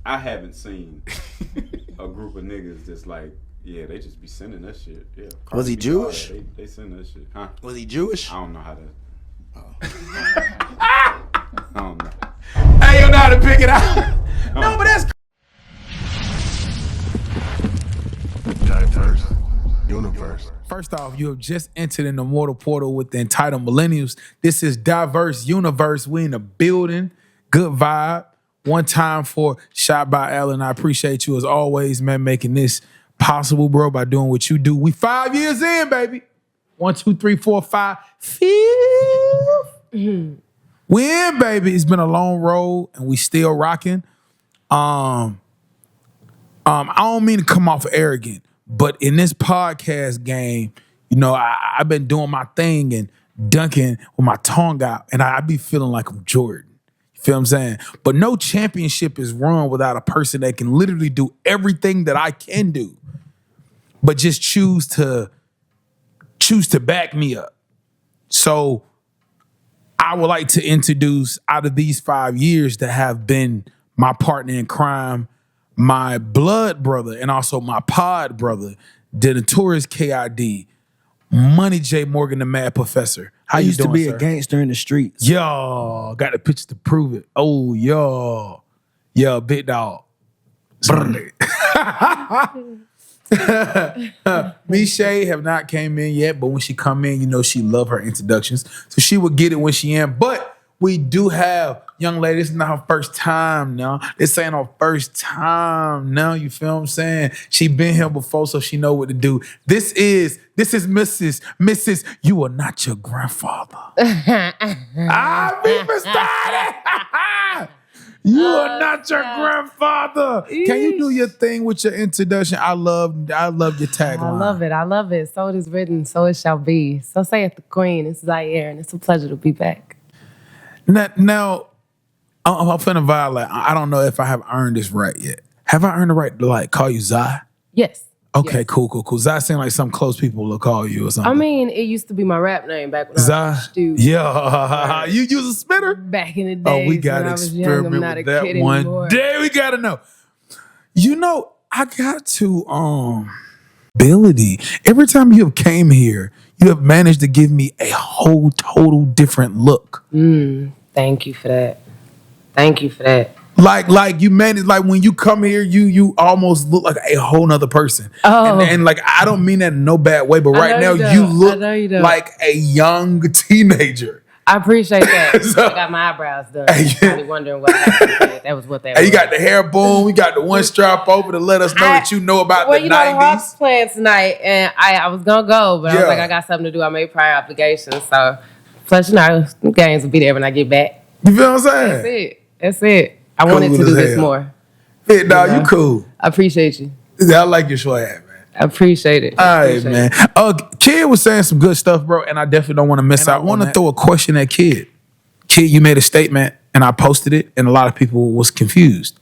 I haven't seen a group of niggas that's like, yeah, they just be sending that shit. Yeah. Was he Jewish? They send that shit. Huh? Was he Jewish? I don't know how to. Oh. I don't know. I don't know how to pick it out. No, but that's Diverse universe. First off, you have just entered in the mortal portal with the entitled millennials. This is Diverse Universe. We in the building. Good vibe. One time for Shot by Allen. I appreciate you as always, man, making this possible, bro, by doing what you do. We 5 years in, baby. 1, 2, 3, 4, 5. Fifth. We in, baby. It's been a long road, and we still rocking. I don't mean to come off arrogant, but in this podcast game, you know, I've been doing my thing and dunking with my tongue out, and I be feeling like I'm Jordan. You feel what I'm saying? But no championship is run without a person that can literally do everything that I can do, but just choose to back me up. So I would like to introduce, out of these 5 years that have been my partner in crime, my blood brother and also my pod brother, the notorious KID, Money J. Morgan, the Mad Professor. How you doing, used to be sir? a gangster in the streets. Yo, got the pictures to prove it. Oh, yo, big dog. Me, Shay have not came in yet, but when she come in, you know she love her introductions, so she will get it when she in. But we do have young lady. This is not her first time now. This ain't her first time now. You feel what I'm saying? She been here before, so she know what to do. This is Mrs. You are not your grandfather. People started. You are not your grandfather. Can you do your thing with your introduction? I love your tagline. I love it. So it is written, so it shall be. So saith the queen. It's Zaire, and it's a pleasure to be back. Now I'm finna violate. I don't know if I have earned this right yet. Have I earned the right to like call you Zai? Yes. Okay, yes. cool. Zai seems like some close people will call you or something. I mean, it used to be my rap name back when I Zai. was a student. Yeah, you use a spitter? Back in the day. Oh, we gotta experiment with that one day. We gotta know. You know, I got to ability. Every time you have came here, you have managed to give me a whole total different look. Thank you for that. Thank you for that. Like you managed, like when you come here, you almost look like a whole nother person. Oh. And like, I don't mean that in no bad way, but right now you look like a young teenager. I appreciate that. So, I got my eyebrows done. I'm probably wondering what happened. That was what that was. You got the hair boom. You got the one strap over to let us know that you know about the 90s. Well, you know, Hawks playing tonight, and I was going to go, but I was like, I got something to do. I made prior obligations. So, plus, you know, the games will be there when I get back. You feel what I'm saying? That's it. I wanted to do this more. Yeah, dog, you cool. I appreciate you. I like your swag, man. I appreciate it. All right, man. Kid was saying some good stuff, bro, and I definitely don't want to miss out. I want to throw a question at Kid. Kid, you made a statement, and I posted it, and a lot of people was confused.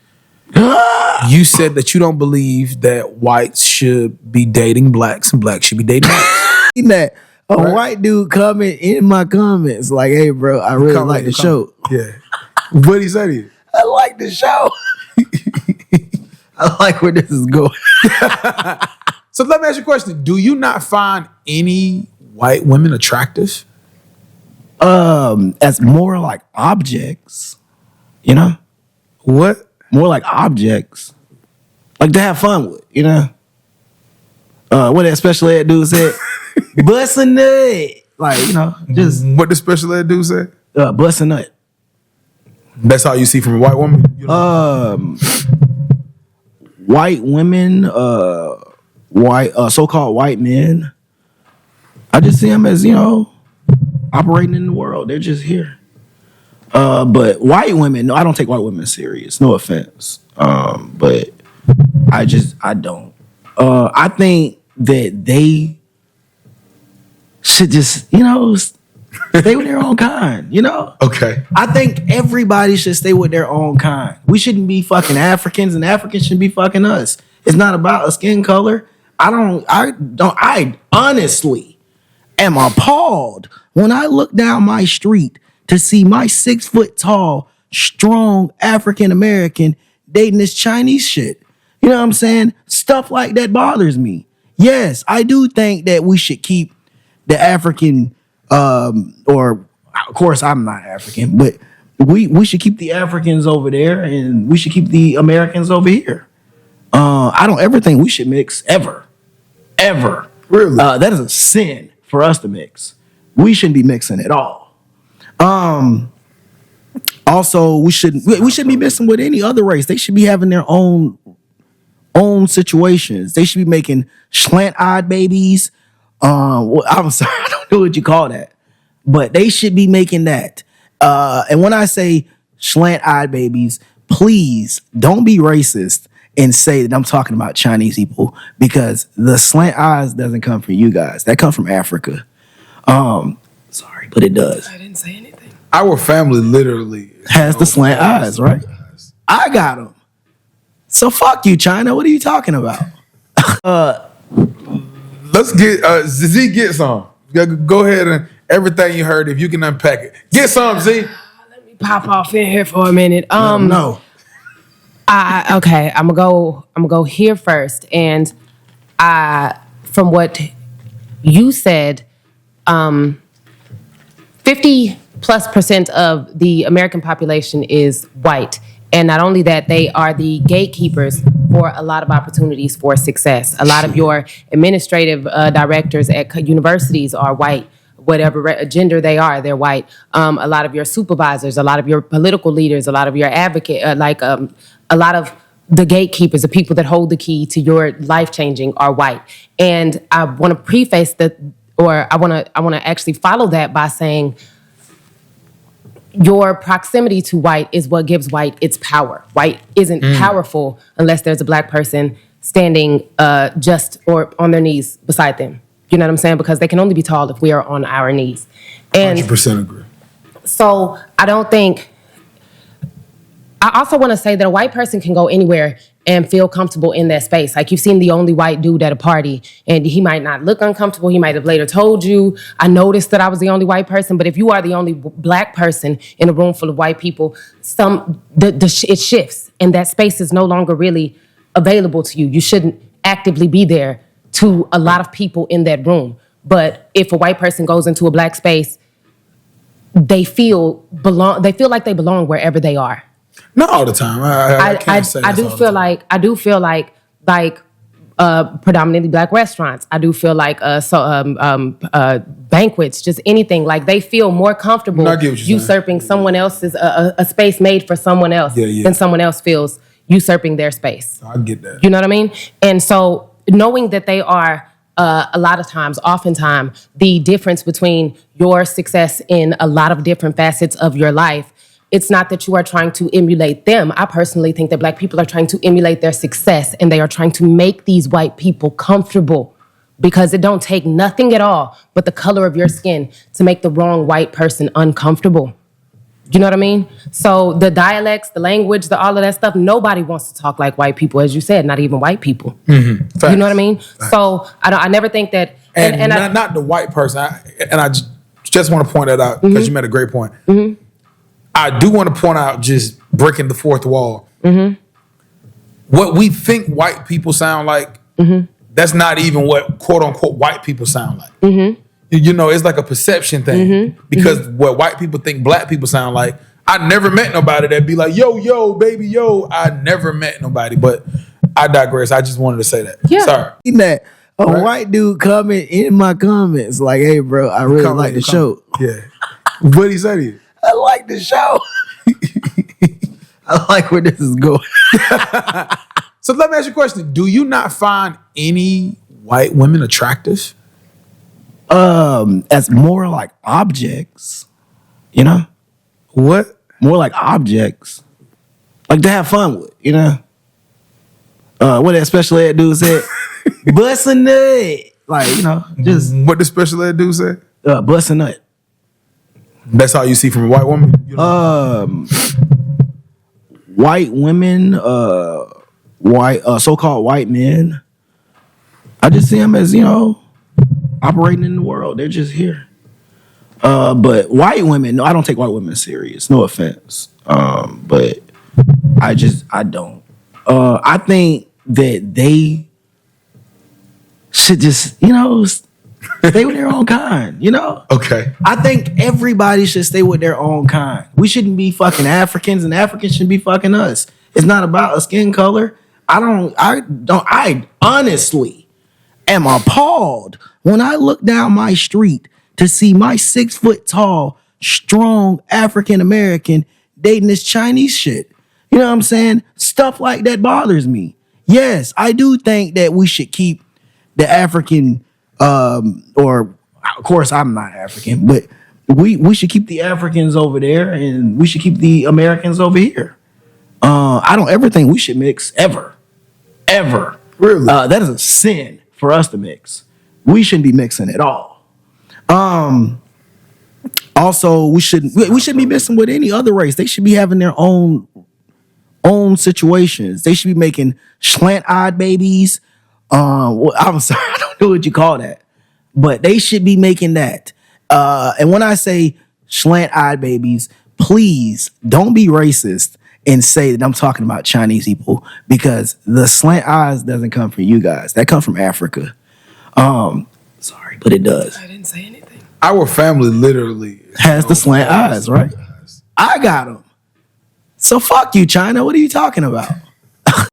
You said that you don't believe that whites should be dating blacks and blacks should be dating whites. That a white dude comment in my comments like, "Hey, bro, I really like the show." Yeah. What'd he say to you? I like the show. I like where this is going. So let me ask you a question. Do you not find any white women attractive? As more like objects, you know? What? More like objects. Like to have fun with, you know? What that special ed dude said? Bust a nut. Like, you know, just... What the special ed dude said? Bust a nut. That's all you see from a white woman? White women, so-called white men, I just see them as, you know, operating in the world. They're just here. But white women, no, I don't take white women serious. No offense. But I don't. I think that they should just, you know, stay with their own kind, you know? Okay. I think everybody should stay with their own kind. We shouldn't be fucking Africans, and Africans shouldn't be fucking us. It's not about a skin color. I honestly am appalled when I look down my street to see my 6 foot tall, strong African American dating this Chinese shit. You know what I'm saying? Stuff like that bothers me. Yes, I do think that we should keep the African, or of course I'm not African, but we should keep the Africans over there and we should keep the Americans over here. I don't ever think we should mix ever. Really? That is a sin for us to mix. We shouldn't be mixing at all. Also, we shouldn't be messing with any other race. They should be having their own situations. They should be making slant-eyed babies. I'm sorry, I don't know what you call that, but they should be making that. And when I say slant-eyed babies, please don't be racist and say that I'm talking about Chinese people, because the slant eyes doesn't come from you guys. That comes from Africa. Sorry, but it does. I didn't say anything. Our family literally Has the slant eyes, right? I got them. So fuck you, China. What are you talking about? Let's get Z, get some. Go ahead and everything you heard, if you can unpack it. Get some, Z. Let me pop off in here for a minute. No. Okay, I'm gonna go here first, and from what you said, 50+% of the American population is white, and not only that, they are the gatekeepers for a lot of opportunities for success. A lot of your administrative directors at universities are white. Whatever gender they are, they're white. A lot of your supervisors, a lot of your political leaders, a lot of your advocate, a lot of the gatekeepers, the people that hold the key to your life changing, are white. And I want to preface that, or I want to actually follow that by saying your proximity to white is what gives white its power. White isn't powerful unless there's a black person standing just or on their knees beside them. You know what I'm saying? Because they can only be tall if we are on our knees. And 100% agree. so I also want to say that a white person can go anywhere and feel comfortable in that space. Like, you've seen the only white dude at a party, and he might not look uncomfortable. He might have later told you, I noticed that I was the only white person. But if you are the only black person in a room full of white people, it shifts, and that space is no longer really available to you. You shouldn't actively be there to a lot of people in that room. But if a white person goes into a black space, they feel like they belong wherever they are. Not all the time. I can't say I do feel like predominantly black restaurants. I do feel like banquets, just anything. Like, they feel more comfortable usurping someone else's a space made for someone else than someone else feels usurping their space. I get that. You know what I mean? And so knowing that they are a lot of times, oftentimes, the difference between your success in a lot of different facets of your life, it's not that you are trying to emulate them. I personally think that black people are trying to emulate their success, and they are trying to make these white people comfortable, because it don't take nothing at all but the color of your skin to make the wrong white person uncomfortable. You know what I mean? So the dialects, the language, all of that stuff, nobody wants to talk like white people, as you said, not even white people. Mm-hmm. You know what I mean? Facts. So I never think that... And not the white person. I just want to point that out, because you made a great point. Mm-hmm. I do want to point out, just breaking the fourth wall, what we think white people sound like, that's not even what quote unquote white people sound like. You know, it's like a perception thing, because what white people think black people sound like, I never met nobody that'd be like, yo, baby, yo. I never met nobody, but I digress. I just wanted to say that. Yeah. Sorry. That a white dude comment in my comments like, hey, bro, I really like the show. Yeah. What'd he say to you? I like the show. I like where this is going. So let me ask you a question. Do you not find any white women attractive? As more like objects, you know? What? More like objects. Like to have fun with, you know? What that special ed dude said? Bust a nut. Like, you know, just... What the special ed dude said? Bust a nut. That's all you see from a white woman? You know? White women, so-called white men, I just see them as, you know, operating in the world. They're just here. But white women, no, I don't take white women serious. No offense. But I don't. I think that they should just, stay with their own kind, Okay. I think everybody should stay with their own kind. We shouldn't be fucking Africans, and Africans shouldn't be fucking us. It's not about a skin color. I honestly am appalled when I look down my street to see my 6 foot tall, strong African American dating this Chinese shit. You know what I'm saying? Stuff like that bothers me. Yes, I do think that we should keep the African, or of course I'm not African, but we should keep the Africans over there and we should keep the Americans over here. I don't ever think we should mix ever. Really? That is a sin for us to mix. We shouldn't be mixing at all. Also, we shouldn't be mixing with any other race. They should be having their own situations. They should be making slant-eyed babies. I'm sorry, I don't know what you call that, but they should be making that. And when I say slant-eyed babies, please don't be racist and say that I'm talking about Chinese people, because the slant eyes doesn't come from you guys. That comes from Africa. Sorry, but it does. I didn't say anything. Our family literally Has the slant eyes, right? I got them. So fuck you, China. What are you talking about?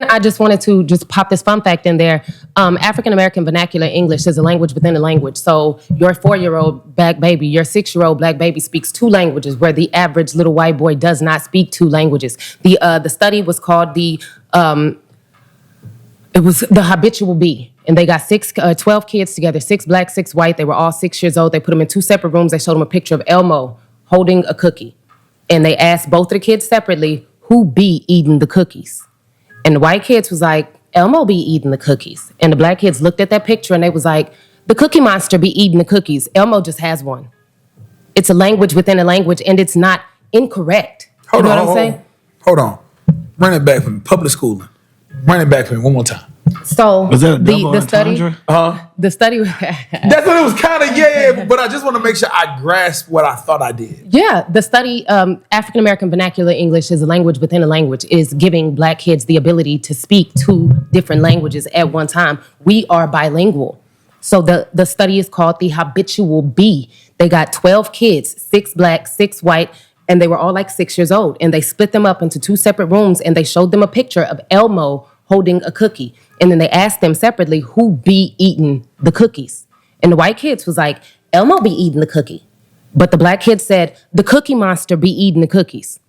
I just wanted to just pop this fun fact in there. African American vernacular English is a language within a language. So your 4-year-old black baby, your 6-year-old black baby speaks 2 languages, where the average little white boy does not speak 2 languages. The study was called it was the habitual bee. And they got 12 kids together, 6 black, 6 white. They were all 6 years old. They put them in 2 separate rooms. They showed them a picture of Elmo holding a cookie. And they asked both of the kids separately, who be eating the cookies? And the white kids was like, Elmo be eating the cookies. And the black kids looked at that picture and they was like, the Cookie Monster be eating the cookies. Elmo just has one. It's a language within a language, and it's not incorrect. Hold you know on, what I'm saying? Hold on. Run it back for me. Public schooling. Run it back for me one more time. So Was that a double the study, entendre? the study, That's what it was kind of, yeah, but I just want to make sure I grasp what I thought I did. yeah, the study, African American vernacular English is a language within a language, is giving black kids the ability to speak 2 different languages at one time. We are bilingual. So the study is called the habitual bee. They got 12 kids, 6 black, 6 white, and they were all like 6 years old. And they split them up into 2 separate rooms, and they showed them a picture of Elmo holding a cookie. And then they asked them separately, who be eating the cookies? And the white kids was like, Elmo be eating the cookie. But the black kids said, the Cookie Monster be eating the cookies.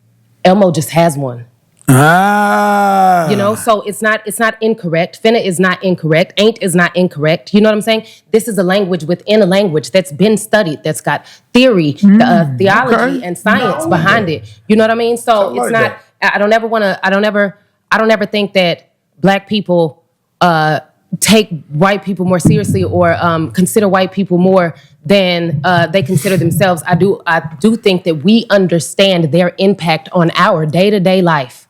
Elmo just has one. Ah. You know, so it's not incorrect. Finna is not incorrect. Ain't is not incorrect. You know what I'm saying? This is a language within a language that's been studied, that's got theory, theology, and science behind it. You know what I mean? So it's not. I don't ever think that black people take white people more seriously or consider white people more than they consider themselves. I do think that we understand their impact on our day-to-day life,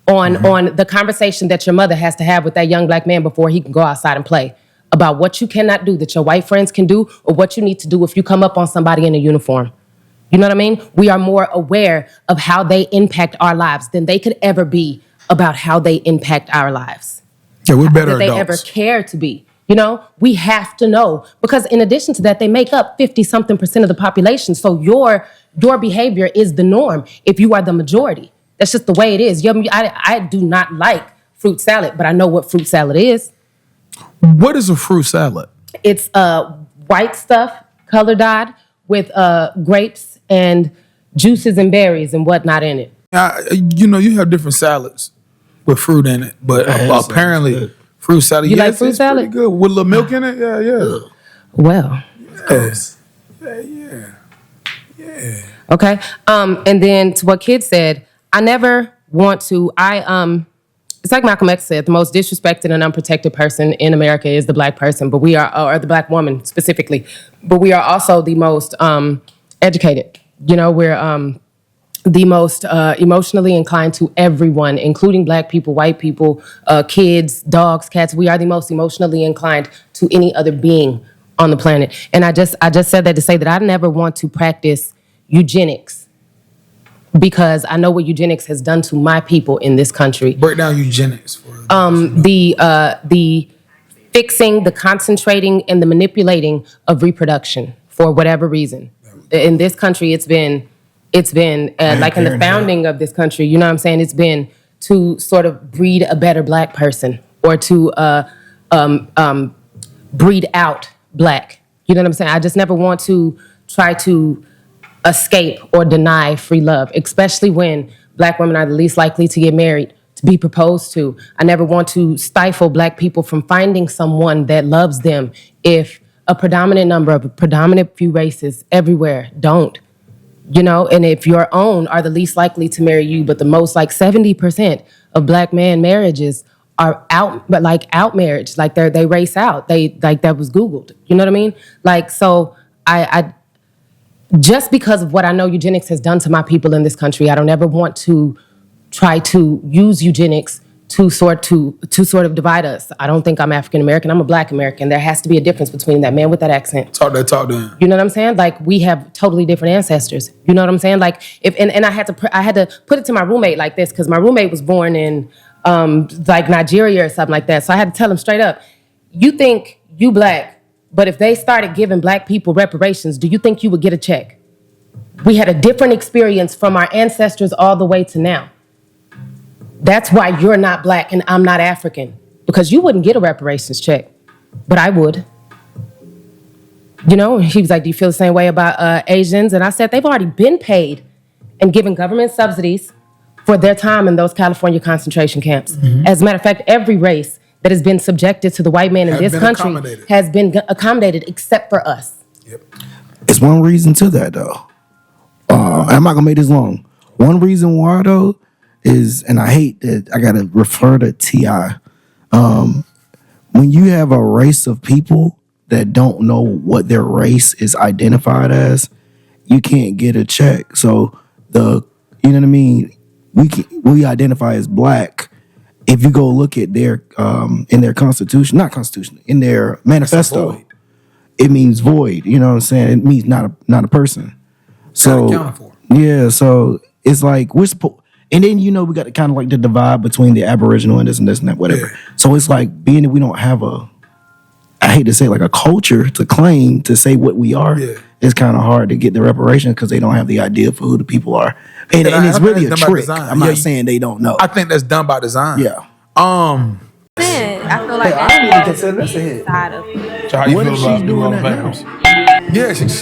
on the conversation that your mother has to have with that young black man before he can go outside and play, about what you cannot do that your white friends can do, or what you need to do if you come up on somebody in a uniform. You know what I mean? We are more aware of how they impact our lives than they could ever be about how they impact our lives. Yeah, we're better that they adults. ever care to be. You know, we have to know, because in addition to that, they make up 50-something% of the population. So your behavior is the norm if you are the majority. That's just the way it is. I do not like fruit salad, but I know what fruit salad is. What is a fruit salad? It's white stuff, color dyed, with grapes and juices and berries and whatnot in it. You have different salads with fruit in it, but apparently fruit salad. You like it's fruit salad? pretty good with a little milk in it. Yeah. Well, Yes. okay. And then to what Kid said, I never want to. It's like Malcolm X said: the most disrespected and unprotected person in America is the black person, but we are, or the black woman specifically. But we are also the most educated. You know, we're the most emotionally inclined to everyone, including black people, white people, kids, dogs, cats. We are the most emotionally inclined to any other being on the planet. And I just said that to say that I never want to practice eugenics because I know what eugenics has done to my people in this country. Break down eugenics for The fixing, the concentrating, and the manipulating of reproduction for whatever reason. In this country, it's been like in the founding of this country, you know what I'm saying? It's been to sort of breed a better black person or to breed out black. You know what I'm saying? I just never want to try to escape or deny free love, especially when black women are the least likely to get married, to be proposed to. I never want to stifle black people from finding someone that loves them if a predominant number of a predominant few races everywhere don't. You know, and if your own are the least likely to marry you, but the most, like 70% of black man marriages are out, but like out marriage, like they race out. They like that was Googled. You know what I mean? Like, so I just because of what I know eugenics has done to my people in this country, I don't ever want to try to use eugenics to sort of divide us. I don't think I'm African American. I'm a black American. There has to be a difference between that man with that accent. talk to him. You know what I'm saying? Like we have totally different ancestors. You know what I'm saying? Like if and I had to put it to my roommate like this because my roommate was born in like Nigeria or something like that. So I had to tell him straight up, you think you black, but if they started giving black people reparations, do you think you would get a check? We had a different experience from our ancestors all the way to now. That's why you're not black and I'm not African, because you wouldn't get a reparations check, but I would. You know, he was like, do you feel the same way about Asians? And I said, they've already been paid and given government subsidies for their time in those California concentration camps. Mm-hmm. As a matter of fact, every race that has been subjected to the white man in this country has been accommodated except for us. Yep. It's one reason to that, though. I'm not going to make this long. One reason why, though, is, and I hate that I got to refer to T.I., when you have a race of people that don't know what their race is identified as, you can't get a check. So you know what I mean? We identify as black. If you go look at their in their constitution, not constitution, in their manifesto, it means void. You know what I'm saying? It means not a person. So accounted for. Yeah, so it's like we're supposed. And then, you know, we got kind of like the divide between the Aboriginal and this and that, whatever. Yeah. So it's like being that we don't have I hate to say like a culture to claim to say what we are. Yeah. It's kind of hard to get the reparations because they don't have the idea for who the people are. And it's really a trick. I'm not saying they don't know. I think that's done by design. Yeah. I feel like I don't even consider this a hit. Side of it. So how you What feel if about she's doing that now? Yeah, she's